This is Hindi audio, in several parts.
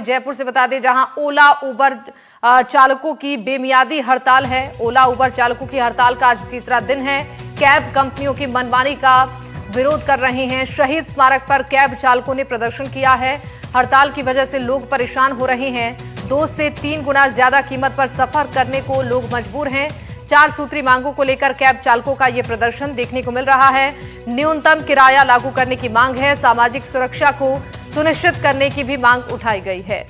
जयपुर से बता दें, जहां ओला उबर चालकों की बेमियादी हड़ताल है। ओला उबर चालकों की हड़ताल का आज तीसरा दिन है। कैब कंपनियों की मनमानी का विरोध कर रहे हैं। शहीद स्मारक पर कैब चालकों ने प्रदर्शन किया है। हड़ताल की वजह से लोग परेशान हो रहे हैं। 2 से 3 गुना ज्यादा कीमत पर सफर करने को लोग मजबूर हैं। 4 सूत्री मांगों को लेकर कैब चालकों का यह प्रदर्शन देखने को मिल रहा है। न्यूनतम किराया लागू करने की मांग है। सामाजिक सुरक्षा को सुनिश्चित करने की भी मांग उठाई गई है।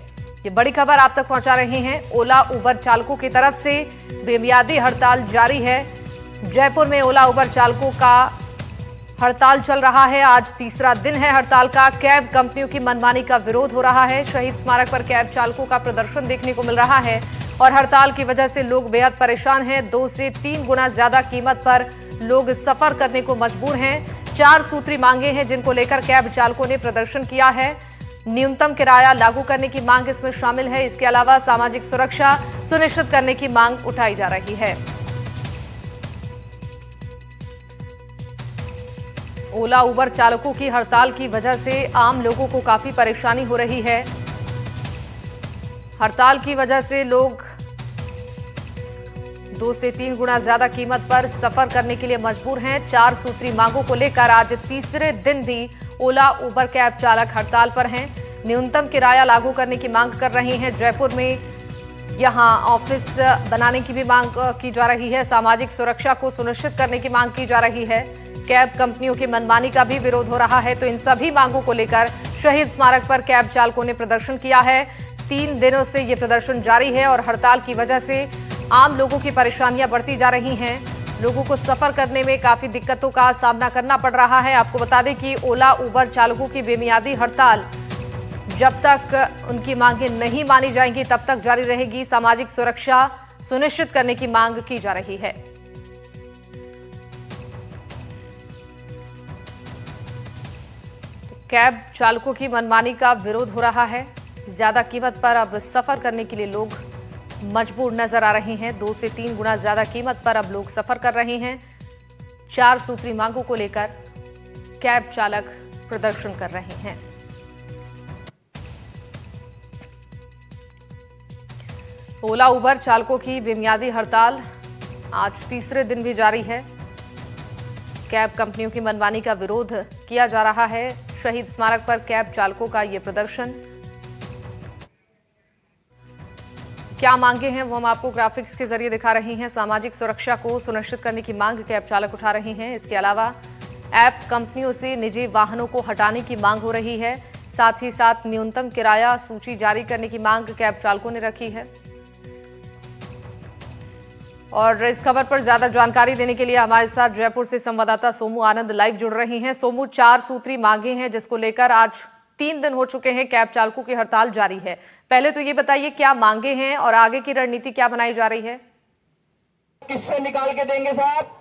ये बड़ी खबर आप तक पहुंचा रहे हैं। ओला उबर चालकों की तरफ से बेमियादी हड़ताल जारी है। जयपुर में ओला उबर चालकों का हड़ताल चल रहा है। आज तीसरा दिन है हड़ताल का। कैब कंपनियों की मनमानी का विरोध हो रहा है। शहीद स्मारक पर कैब चालकों का प्रदर्शन देखने को मिल रहा है और हड़ताल की वजह से लोग बेहद परेशान हैं। 2 से 3 गुना ज्यादा कीमत पर लोग सफर करने को मजबूर हैं। 4 सूत्री मांगे हैं जिनको लेकर कैब चालकों ने प्रदर्शन किया है। न्यूनतम किराया लागू करने की मांग इसमें शामिल है। इसके अलावा सामाजिक सुरक्षा सुनिश्चित करने की मांग उठाई जा रही है। ओला उबर चालकों की हड़ताल की वजह से आम लोगों को काफी परेशानी हो रही है। हड़ताल की वजह से लोग 2 से 3 गुना ज्यादा कीमत पर सफर करने के लिए मजबूर हैं। 4 सूत्री मांगों को लेकर आज तीसरे दिन भी ओला उबर कैब चालक हड़ताल पर हैं। न्यूनतम किराया लागू करने की मांग कर रहे हैं। जयपुर में यहां ऑफिस बनाने की भी मांग की जा रही है। सामाजिक सुरक्षा को सुनिश्चित करने की मांग की जा रही है। कैब कंपनियों की मनमानी का भी विरोध हो रहा है। तो इन सभी मांगों को लेकर शहीद स्मारक पर कैब चालकों ने प्रदर्शन किया है। 3 दिनों से ये प्रदर्शन जारी है और हड़ताल की वजह से आम लोगों की परेशानियां बढ़ती जा रही हैं। लोगों को सफर करने में काफी दिक्कतों का सामना करना पड़ रहा है। आपको बता दें कि ओला उबर चालकों की बेमियादी हड़ताल जब तक उनकी मांगें नहीं मानी जाएंगी तब तक जारी रहेगी। सामाजिक सुरक्षा सुनिश्चित करने की मांग की जा रही है। कैब चालकों की मनमानी का विरोध हो रहा है। ज्यादा कीमत पर अब सफर करने के लिए लोग मजबूर नजर आ रहे हैं। 2 से 3 गुना ज्यादा कीमत पर अब लोग सफर कर रहे हैं। 4 सूत्री मांगों को लेकर कैब चालक प्रदर्शन कर रहे हैं। ओला उबर चालकों की बेमियादी हड़ताल आज तीसरे दिन भी जारी है। कैब कंपनियों की मनमानी का विरोध किया जा रहा है। शहीद स्मारक पर कैब चालकों का यह प्रदर्शन। क्या मांगे हैं वो हम आपको ग्राफिक्स के जरिए दिखा रहे हैं। सामाजिक सुरक्षा को सुनिश्चित करने की मांग कैब चालक उठा रहे हैं। इसके अलावा ऐप कंपनियों से निजी वाहनों को हटाने की मांग हो रही है। साथ ही साथ न्यूनतम किराया सूची जारी करने की मांग कैब चालकों ने रखी है। और इस खबर पर ज्यादा जानकारी देने के लिए हमारे साथ जयपुर से संवाददाता सोमू आनंद लाइव जुड़ रहे हैं। सोमू, 4 सूत्री मांगे हैं जिसको लेकर आज 3 दिन हो चुके हैं कैब चालकों की हड़ताल जारी है। पहले तो ये बताइए क्या मांगे हैं और आगे की रणनीति क्या बनाई जा रही है? किससे निकाल के देंगे साहब?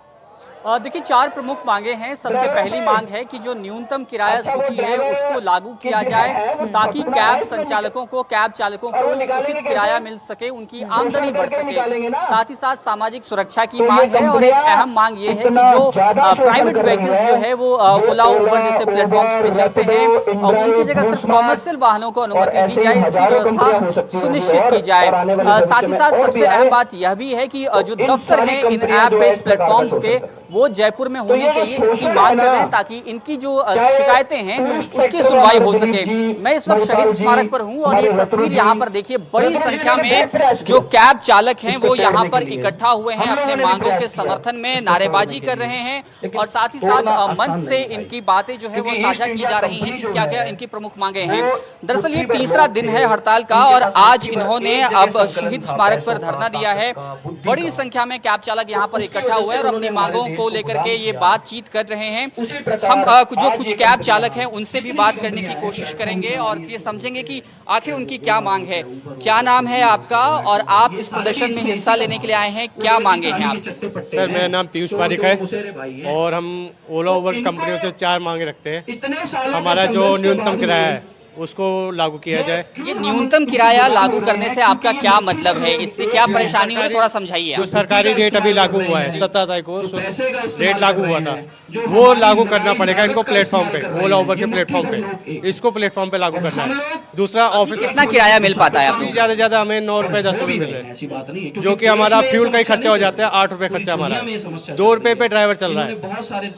देखिए, 4 प्रमुख मांगे हैं। सबसे पहली मांग है कि जो न्यूनतम किराया सूची है उसको लागू किया जाए ताकि कैब संचालकों को, कैब चालकों को उचित किराया मिल सके, उनकी आमदनी बढ़ सके। साथ ही साथ सामाजिक सुरक्षा की मांग है और एक अहम मांग ये है कि जो प्राइवेट व्हीकल्स जो है वो ओला उबर जैसे प्लेटफॉर्म्स पे चलते हैं और उनकी जगह सिर्फ कॉमर्शियल वाहनों को अनुमति दी जाए, इसकी व्यवस्था सुनिश्चित की जाए। साथ ही साथ सबसे अहम बात यह भी है कि जो दफ्तर हैं इन ऐप बेस्ड प्लेटफॉर्म्स के वो जयपुर में होने चाहिए, इसकी मांग कर रहे हैं ताकि इनकी जो शिकायतें हैं उसकी सुनवाई हो सके। मैं इस वक्त शहीद स्मारक पर हूं और ये तस्वीर यहाँ पर देखिए, बड़ी संख्या में जो कैब चालक हैं वो यहाँ पर इकट्ठा हुए हैं, अपने मांगों के समर्थन में नारेबाजी कर रहे हैं और साथ ही साथ मंच से इनकी बातें जो है वो साझा की जा रही हैं कि क्या क्या इनकी प्रमुख मांगे हैं। दरअसल ये तीसरा दिन है हड़ताल का और आज इन्होंने अब शहीद स्मारक पर धरना दिया है। बड़ी संख्या में कैब चालक यहाँ पर इकट्ठा हुए और अपनी मांगों को लेकर के ये बातचीत कर रहे हैं। हम जो कुछ कैब चालक हैं उनसे भी बात करने की कोशिश करेंगे और ये समझेंगे कि आखिर उनकी क्या मांग है। क्या नाम है आपका और आप इस प्रदर्शन में हिस्सा लेने के लिए आए हैं, क्या मांगे हैं आप? सर, मेरा नाम पीयूष पारिक है और हम ओला उबर कंपनियों से 4 मांगे रखते हैं। हमारा जो न्यूनतम किराया है उसको लागू किया जाए। ये न्यूनतम किराया लागू करने से आपका क्या मतलब है, इससे क्या परेशानी हो रही है, थोड़ा समझाइए जो आप। सरकारी रेट अभी लागू हुआ है 17 तारीख को रेट लागू हुआ था, वो लागू करना पड़ेगा इनको प्लेटफॉर्म पे, ओला उबर के प्लेटफॉर्म पे, इसको प्लेटफॉर्म पे लागू करना है। दूसरा ऑफिस कितना किराया मिल पाता है आपको? ज्यादा से ज्यादा हमें 9 रुपए 10 रुपए मिल रहे हैं, जो कि हमारा फ्यूल का ही खर्चा हो जाता है। 8 रुपए खर्चा हमारा, 2 रुपए पे ड्राइवर चल रहा है।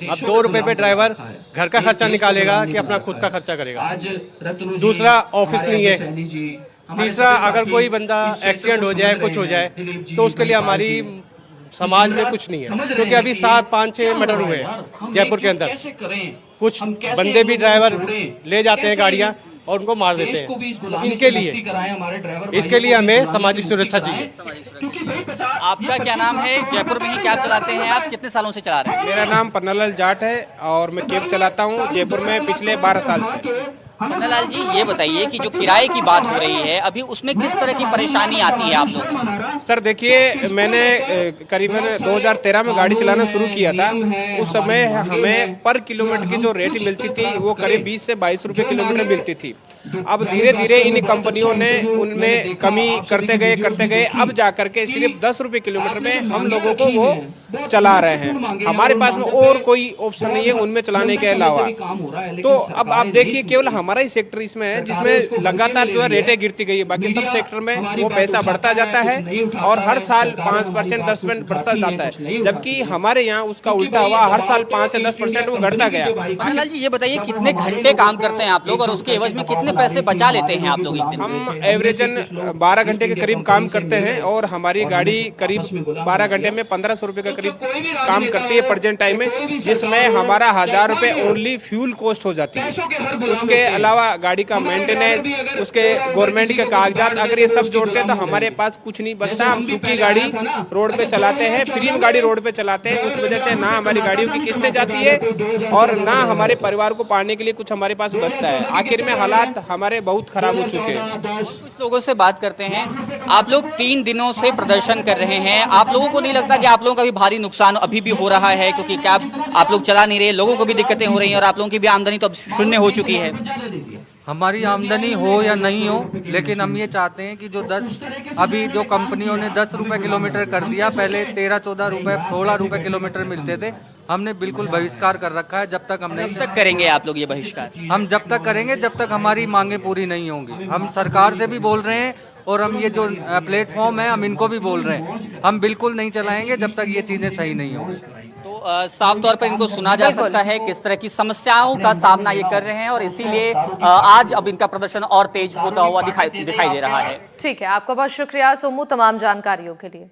अब 2 रुपए पे ड्राइवर घर का खर्चा निकालेगा कि अपना खुद का खर्चा करेगा। दूसरा ऑफिस नहीं है। तीसरा अगर कोई बंदा एक्सीडेंट हो जाए, कुछ हो जाए, तो उसके लिए हमारी समाज में कुछ नहीं है, क्योंकि अभी 7, 5, 6 मर्डर हुए हैं जयपुर के अंदर। कुछ बंदे भी ड्राइवर ले जाते हैं गाड़ियां और उनको मार देते हैं। इनके लिए, इसके लिए हमें सामाजिक सुरक्षा चाहिए। आपका क्या नाम है? जयपुर में ही कैब चलाते हैं आप, कितने सालों से चला रहे हैं? मेरा नाम पन्नालाल जाट है और मैं कैब चलाता हूँ जयपुर में पिछले 12 साल से। पन्नालाल जी, ये बताइए कि जो किराए की बात हो रही है अभी, उसमें किस तरह की परेशानी आती है आप लोगों को? सर देखिए, मैंने करीबन 2013 में गाड़ी चलाना शुरू किया था। उस समय हमें पर किलोमीटर की जो रेट मिलती थी वो करीब 20 से 22 रुपए किलोमीटर मिलती थी। अब धीरे धीरे इन कंपनियों ने उनमें कमी करते गए, अब जाकर के सिर्फ 10 रुपए किलोमीटर में हम लोगों को वो चला रहे हैं। हमारे पास में और कोई ऑप्शन नहीं है उनमें चलाने के अलावा। तो अब आप देखिए, केवल हमारा ही सेक्टर इसमें है जिसमें लगातार जो है रेटें गिरती गई है। बाकी सब सेक्टर में वो पैसा बढ़ता जाता है और हर साल 5%, 10% बढ़ता जाता है, जबकि हमारे यहाँ उसका उल्टा हुआ, हर साल 5 से 10% वो घटता गया। पन्नालाल जी, ये बताइए कितने घंटे काम करते हैं आप लोग और उसके एवज में कितने पैसे बचा लेते हैं आप लोग एक दिन? हम एवरेजन 12 घंटे के करीब काम करते हैं और हमारी गाड़ी करीब 12 घंटे में 1500 रुपए का करीब काम करती है प्रेजेंट टाइम में, जिसमें हमारा 1000 रुपए ओनली फ्यूल कॉस्ट हो जाती है। उसके अलावा गाड़ी का मेंटेनेंस, उसके गवर्नमेंट के कागजात, अगर ये सब जोड़ते हैं तो हमारे पास कुछ नहीं बचता। हम सूखी गाड़ी रोड पे चलाते हैं, फ्री में गाड़ी रोड पे चलाते हैं। उस वजह से ना हमारी गाड़ियों की किस्तें जाती है और ना हमारे परिवार को पालने के लिए कुछ हमारे पास बचता है। आखिर में हालात हमारे बहुत खराब हो चुके हैं। कुछ लोगों से बात करते हैं। आप लोग 3 दिनों से प्रदर्शन कर रहे हैं, आप लोगों को नहीं लगता कि आप लोगों का भी भारी नुकसान अभी भी हो रहा है, क्योंकि कैब आप लोग चला नहीं रहे, लोगों को भी दिक्कतें हो रही हैं और आप लोगों की भी आमदनी तो अब शून्य हो चुकी है? हमारी आमदनी हो या नहीं हो, लेकिन हम ये चाहते हैं कि जो अभी जो कंपनियों ने 10 रुपए किलोमीटर कर दिया, पहले 13, 14 रुपए, 16 रुपए किलोमीटर मिलते थे, हमने बिल्कुल बहिष्कार कर रखा है। जब तक हम नहीं, कब तक करेंगे आप लोग ये बहिष्कार? हम जब तक करेंगे जब तक हमारी मांगे पूरी नहीं होंगी। हम सरकार से भी बोल रहे हैं और हम ये जो प्लेटफॉर्म है हम इनको भी बोल रहे हैं, हम बिल्कुल नहीं चलाएंगे जब तक ये चीजें सही नहीं होंगी। साफ तौर पर इनको सुना जा सकता है किस तरह की समस्याओं का सामना ये कर रहे हैं और इसीलिए आज अब इनका प्रदर्शन और तेज होता हुआ दिखाई दे रहा है। ठीक है, आपका बहुत शुक्रिया सोमू तमाम जानकारियों के लिए।